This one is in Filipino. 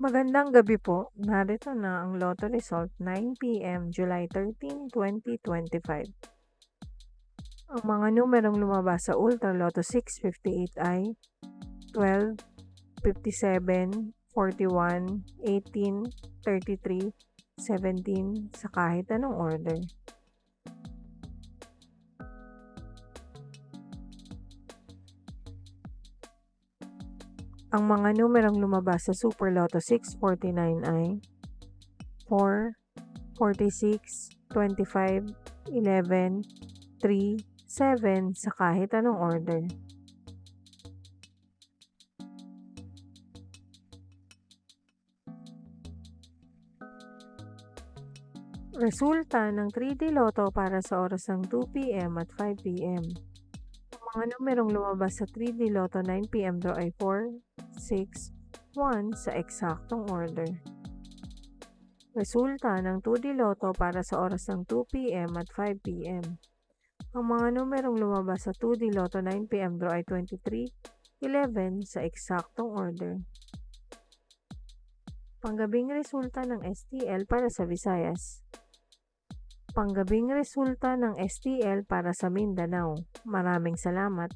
Magandang gabi po. Narito na ang Lotto result 9 p.m. July 13, 2025. Ang mga numerong lumabas sa Ultra Lotto 658 ay 12, 57, 41, 18, 33, 17 sa kahit anong order. Ang mga numerong lumabas sa Super Lotto 649 ay 4, 46, 25, 11, 3, 7 sa kahit anong order. Resulta ng 3D Lotto para sa oras ng 2 p.m. at 5 p.m. Ang mga numerong lumabas sa 3D Lotto 9 p.m. draw ay 4, 6, 1 sa eksaktong order. Resulta ng 2D Lotto para sa oras ng 2 p.m. at 5 p.m. Ang mga numerong lumabas sa 2D Lotto 9 p.m. draw ay 23, 11 sa eksaktong order. Panggabing resulta ng STL para sa Visayas. Panggabing resulta ng STL para sa Mindanao. Maraming salamat.